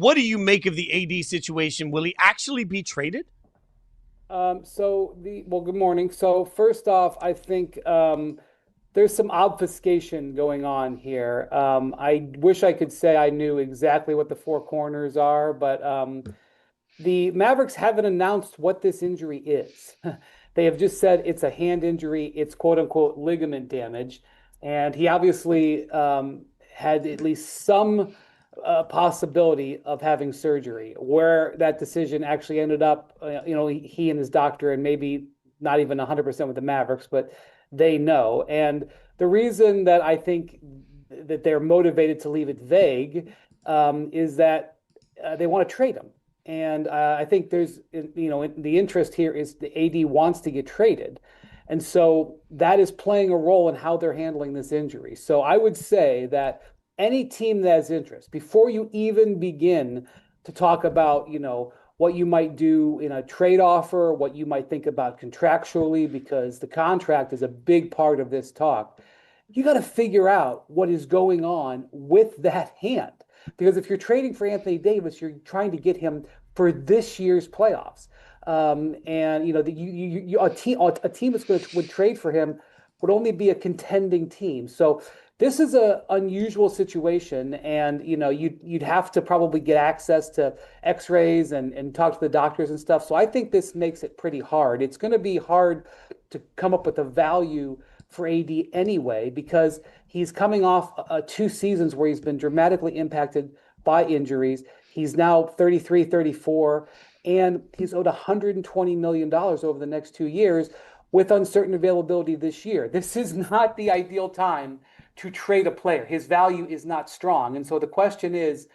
What do you make of the AD situation? Will he actually be traded? Well, good morning. So first off, I think there's some obfuscation going on here. I wish I could say I knew exactly what the four corners are, but the Mavericks haven't announced what this injury is. They have just said it's a hand injury, it's quote unquote ligament damage, and he obviously had at least some possibility of having surgery. Where that decision actually ended up, he and his doctor, and maybe not even 100% with the Mavericks, but they know. And the reason that I think that they're motivated to leave it vague is that they want to trade him. And I think the interest here is the AD wants to get traded. And so that is playing a role in how they're handling this injury. So I would say that any team that has interest, before you even begin to talk about, what you might do in a trade offer, what you might think about contractually, because the contract is a big part of this talk, you got to figure out what is going on with that hand. Because if you're trading for Anthony Davis, you're trying to get him for this year's playoffs. And a team that's would trade for him would only be a contending team. So this is an unusual situation, and you'd have to probably get access to X-rays and talk to the doctors and stuff. So I think this makes it pretty hard. It's going to be hard to come up with a value for AD anyway, because he's coming off two seasons where he's been dramatically impacted by injuries. He's now 33, 34, and he's owed $120 million over the next 2 years with uncertain availability this year. This is not the ideal time to trade a player. His value is not strong. And so the question is,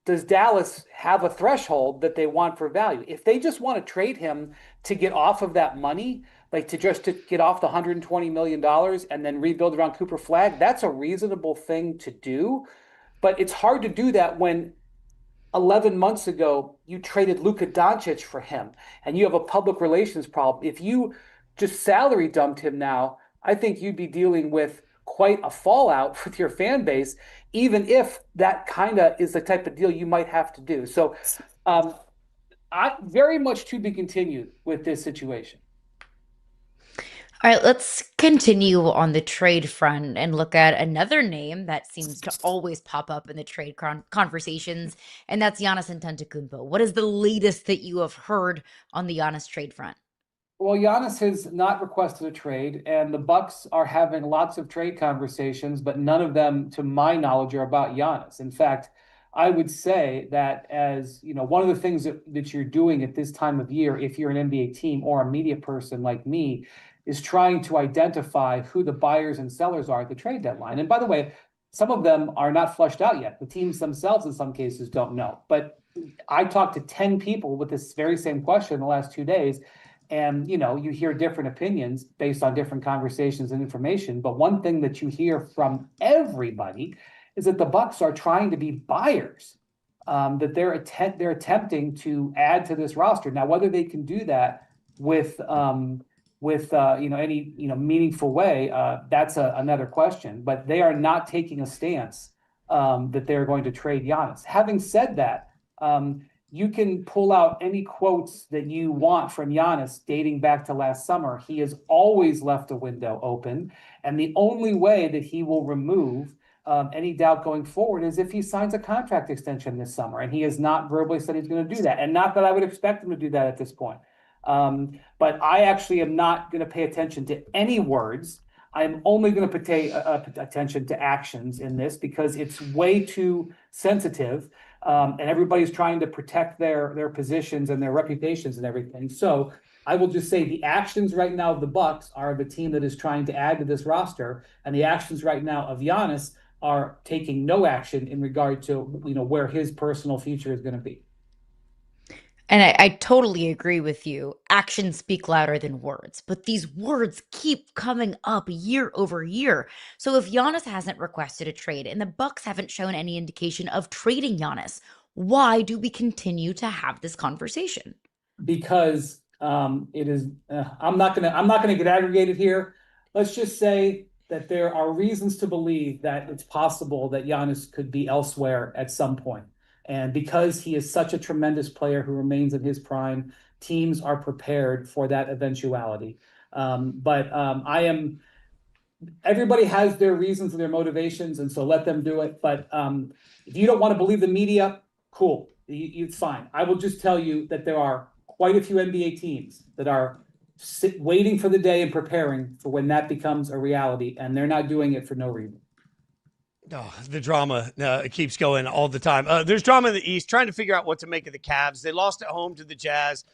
does Dallas have a threshold that they want for value? If they just want to trade him to get off of that money, like to get off the $120 million and then rebuild around Cooper Flag, that's a reasonable thing to do. But it's hard to do that when 11 months ago you traded Luka Doncic for him and you have a public relations problem. If you just salary dumped him now, I think you'd be dealing with quite a fallout with your fan base, even if that kind of is the type of deal you might have to do. So, I very much to be continued with this situation. All right, let's continue on the trade front and look at another name that seems to always pop up in the trade conversations, and that's Giannis Antetokounmpo. What is the latest that you have heard on the Giannis trade front? Well, Giannis has not requested a trade, and the Bucks are having lots of trade conversations, but none of them, to my knowledge, are about Giannis. In fact, I would say that as one of the things that you're doing at this time of year, if you're an NBA team or a media person like me, is trying to identify who the buyers and sellers are at the trade deadline. And by the way, some of them are not flushed out yet. The teams themselves, in some cases, don't know. But I talked to 10 people with this very same question in the last 2 days. And you hear different opinions based on different conversations and information. But one thing that you hear from everybody is that the Bucks are trying to be buyers, that they're attempting to add to this roster. Now, whether they can do that with any meaningful way, that's another question. But they are not taking a stance that they're going to trade Giannis. Having said that, you can pull out any quotes that you want from Giannis dating back to last summer. He has always left a window open, and the only way that he will remove any doubt going forward is if he signs a contract extension this summer, and he has not verbally said he's going to do that. And not that I would expect him to do that at this point. But I actually am not going to pay attention to any words. I'm only going to pay attention to actions in this because it's way too sensitive. And everybody's trying to protect their positions and their reputations and everything. So I will just say the actions right now of the Bucks are the team that is trying to add to this roster, and the actions right now of Giannis are taking no action in regard to where his personal future is going to be. And I totally agree with you. Actions speak louder than words, but these words keep coming up year over year. So if Giannis hasn't requested a trade and the Bucks haven't shown any indication of trading Giannis, why do we continue to have this conversation? Because it is. I'm not gonna get aggregated here. Let's just say that there are reasons to believe that it's possible that Giannis could be elsewhere at some point. And because he is such a tremendous player who remains in his prime, teams are prepared for that eventuality. Everybody has their reasons and their motivations, and so let them do it. But if you don't want to believe the media, cool, it's fine. I will just tell you that there are quite a few NBA teams that are waiting for the day and preparing for when that becomes a reality, and they're not doing it for no reason. Oh, the drama keeps going all the time. There's drama in the East, trying to figure out what to make of the Cavs. They lost at home to the Jazz.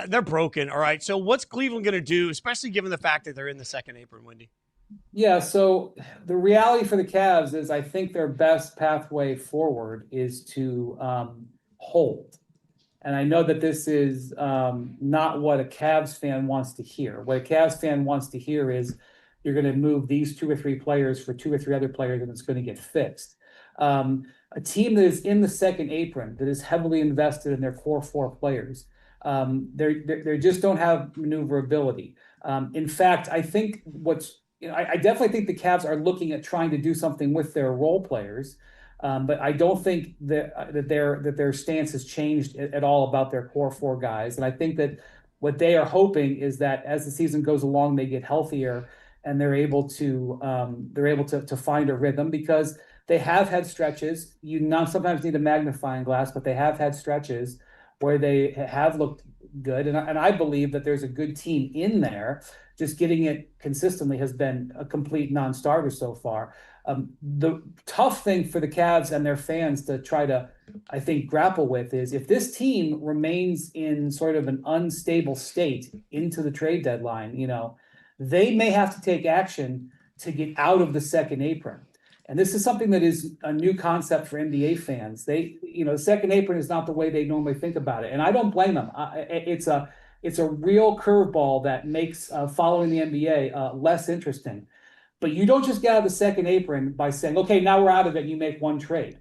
They're broken, all right? So what's Cleveland going to do, especially given the fact that they're in the second apron, Wendy? Yeah, so the reality for the Cavs is I think their best pathway forward is to hold. And I know that this is not what a Cavs fan wants to hear. What a Cavs fan wants to hear is you're going to move these 2 or 3 players for 2 or 3 other players and it's going to get fixed. A team that is in the second apron, that is heavily invested in their core 4 players, they just don't have maneuverability. In fact, I think I definitely think the Cavs are looking at trying to do something with their role players, but I don't think that their stance has changed at all about their core 4 guys. And I think that what they are hoping is that as the season goes along, they get healthier and they're able to find a rhythm, because they have had stretches. You not sometimes need a magnifying glass, but they have had stretches where they have looked good, and I believe that there's a good team in there. Just getting it consistently has been a complete non-starter so far. The tough thing for the Cavs and their fans to try to, I think, grapple with is if this team remains in sort of an unstable state into the trade deadline, they may have to take action to get out of the second apron. And this is something that is a new concept for NBA fans. The second apron is not the way they normally think about it. And I don't blame them. It's a real curveball that makes following the NBA less interesting. But you don't just get out of the second apron by saying, okay, now we're out of it, and you make one trade.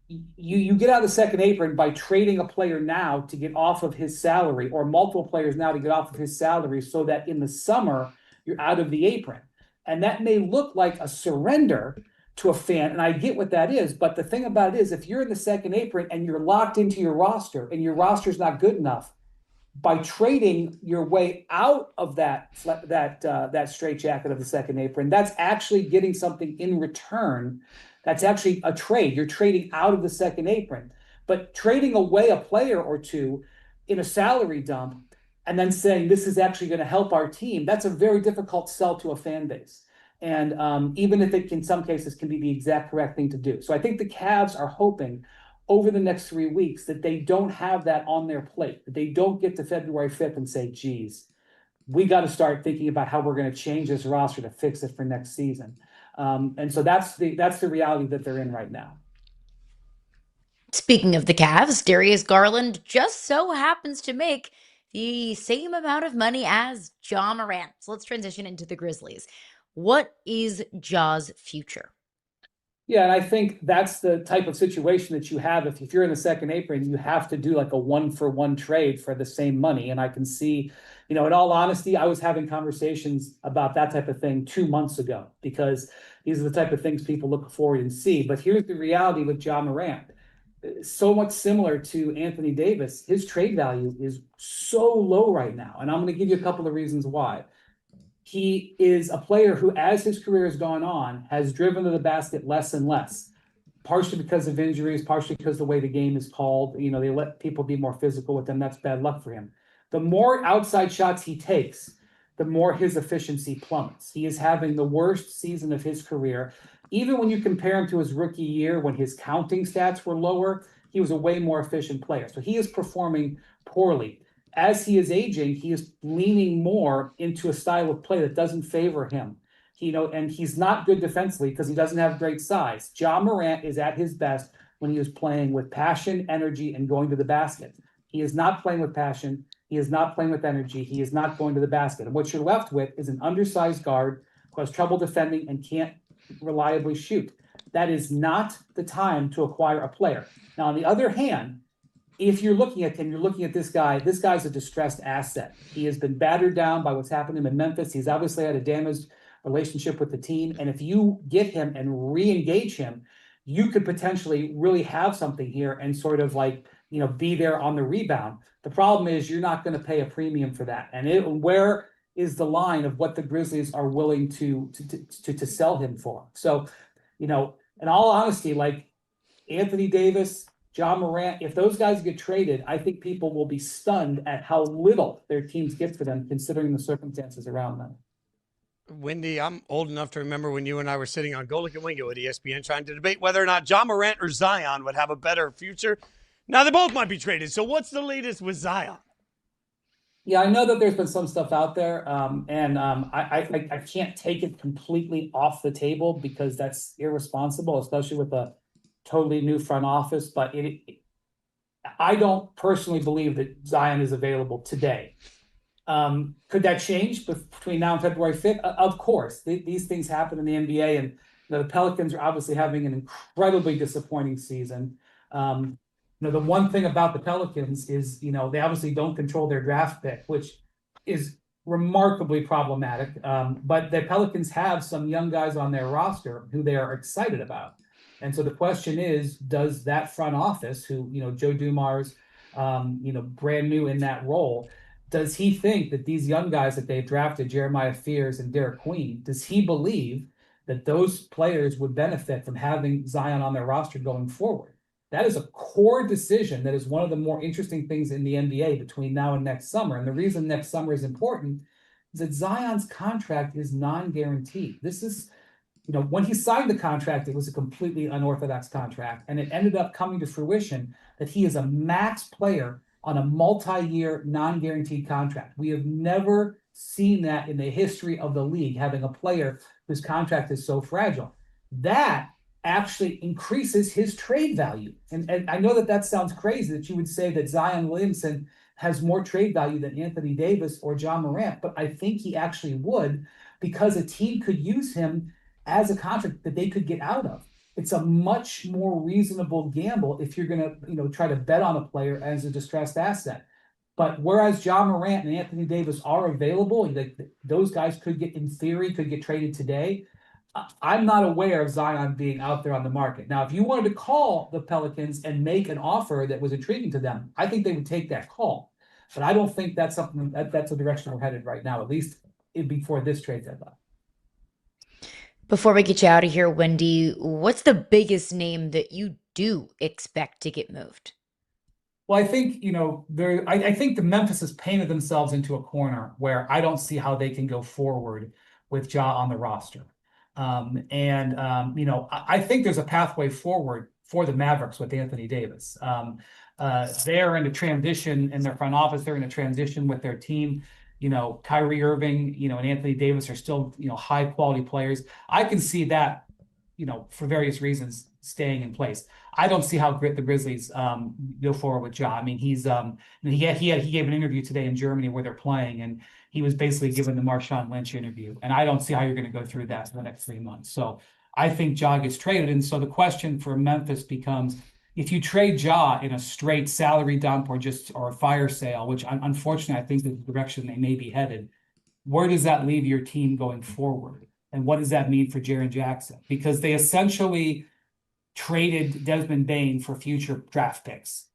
You get out of the second apron by trading a player now to get off of his salary, or multiple players now to get off of his salary, so that in the summer you're out of the apron. And that may look like a surrender to a fan, and I get what that is. But the thing about it is, if you're in the second apron and you're locked into your roster and your roster's not good enough, by trading your way out of that straitjacket of the second apron, that's actually getting something in return. That's actually a trade. You're trading out of the second apron. But trading away a player or two in a salary dump and then saying this is actually going to help our team, that's a very difficult sell to a fan base. And even if it in some cases can be the exact correct thing to do. So I think the Cavs are hoping over the next 3 weeks that they don't have that on their plate, that they don't get to February 5th and say, geez, we got to start thinking about how we're going to change this roster to fix it for next season. And so that's the reality that they're in right now. Speaking of the Cavs, Darius Garland just so happens to make the same amount of money as Ja Morant. So let's transition into the Grizzlies. What is Ja's future? Yeah, and I think that's the type of situation that you have. If you're in the second apron, you have to do like a 1-for-1 trade for the same money. And I can see, in all honesty, I was having conversations about that type of thing 2 months ago, because these are the type of things people look forward and see. But here's the reality with Ja Morant. So much similar to Anthony Davis, his trade value is so low right now. And I'm going to give you a couple of reasons why. He is a player who, as his career has gone on, has driven to the basket less and less, partially because of injuries, partially because of the way the game is called. They let people be more physical with him. That's bad luck for him. The more outside shots he takes, the more his efficiency plummets. He is having the worst season of his career. Even when you compare him to his rookie year, when his counting stats were lower, he was a way more efficient player. So he is performing poorly. As he is aging, he is leaning more into a style of play that doesn't favor him. And he's not good defensively because he doesn't have great size. Ja Morant is at his best when he is playing with passion, energy, and going to the basket. He is not playing with passion. He is not playing with energy. He is not going to the basket. And what you're left with is an undersized guard who has trouble defending and can't reliably shoot. That is not the time to acquire a player. Now, on the other hand, if you're looking at him, you're looking at this guy. This guy's a distressed asset. He has been battered down by what's happened to him in Memphis. He's obviously had a damaged relationship with the team. And if you get him and re-engage him, you could potentially really have something here and sort of like, be there on the rebound. The problem is you're not going to pay a premium for that. And where is the line of what the Grizzlies are willing to sell him for? So, in all honesty, like Anthony Davis, Ja Morant, if those guys get traded, I think people will be stunned at how little their teams get for them, considering the circumstances around them. Wendy, I'm old enough to remember when you and I were sitting on Golic and Wingo at ESPN trying to debate whether or not Ja Morant or Zion would have a better future. Now they both might be traded. So what's the latest with Zion? Yeah, I know that there's been some stuff out there, I can't take it completely off the table because that's irresponsible, especially with a totally new front office. But I don't personally believe that Zion is available today. Could that change between now and February 5th? Of course, these things happen in the NBA, and the Pelicans are obviously having an incredibly disappointing season. The one thing about the Pelicans is, they obviously don't control their draft pick, which is remarkably problematic. But the Pelicans have some young guys on their roster who they are excited about. And so the question is, does that front office, who, Joe Dumars, brand new in that role, does he think that these young guys that they've drafted, Jeremiah Fears and Derek Queen, does he believe that those players would benefit from having Zion on their roster going forward? That is a core decision that is one of the more interesting things in the NBA between now and next summer. And the reason next summer is important is that Zion's contract is non-guaranteed. This is, when he signed the contract, it was a completely unorthodox contract. And it ended up coming to fruition that he is a max player on a multi-year non-guaranteed contract. We have never seen that in the history of the league, having a player whose contract is so fragile. That actually increases his trade value. And I know that sounds crazy that you would say that Zion Williamson has more trade value than Anthony Davis or Ja Morant, but I think he actually would, because a team could use him as a contract that they could get out of. It's a much more reasonable gamble if you're going to, try to bet on a player as a distressed asset. But whereas Ja Morant and Anthony Davis are available, those guys could get traded today. I'm not aware of Zion being out there on the market. Now, if you wanted to call the Pelicans and make an offer that was intriguing to them, I think they would take that call. But I don't think that's something that's the direction we're headed right now, at least before this trade deadline. Before we get you out of here, Wendy, what's the biggest name that you do expect to get moved? Well, I think, I think the Memphis has painted themselves into a corner where I don't see how they can go forward with Ja on the roster. I think there's a pathway forward for the Mavericks with Anthony Davis. They're in a transition in their front office. They're in a transition with their team. Kyrie Irving, and Anthony Davis are still, high quality players. I can see that, for various reasons staying in place. I don't see how the Grizzlies go forward with Ja. I mean, he gave an interview today in Germany where they're playing, and he was basically given the Marshawn Lynch interview. And I don't see how you're going to go through that for the next 3 months. So I think Ja gets traded. And so the question for Memphis becomes, if you trade Ja in a straight salary dump or a fire sale, which unfortunately I think is the direction they may be headed, where does that leave your team going forward? And what does that mean for Jaren Jackson? Because they essentially traded Desmond Bane for future draft picks.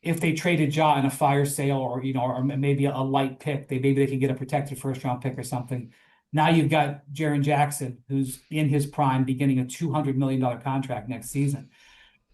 If they traded Ja in a fire sale or maybe a light pick, maybe they can get a protected first round pick or something. Now you've got Jaren Jackson, who's in his prime, beginning a $200 million contract next season.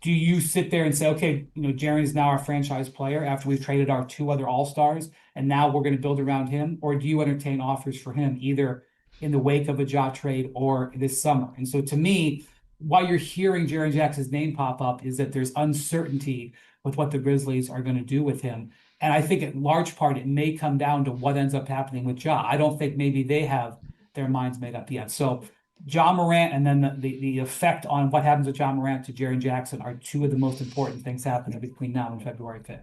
Do you sit there and say, okay, Jaren is now our franchise player after we've traded our 2 other all-stars, and now we're going to build around him? Or do you entertain offers for him either in the wake of a Ja trade or this summer? And so to me, why you're hearing Jaren Jackson's name pop up is that there's uncertainty with what the Grizzlies are going to do with him. And I think in large part, it may come down to what ends up happening with Ja. I don't think maybe they have their minds made up yet. So Ja Morant and then the effect on what happens with Ja Morant to Jaren Jackson are 2 of the most important things happening between now and February 5th.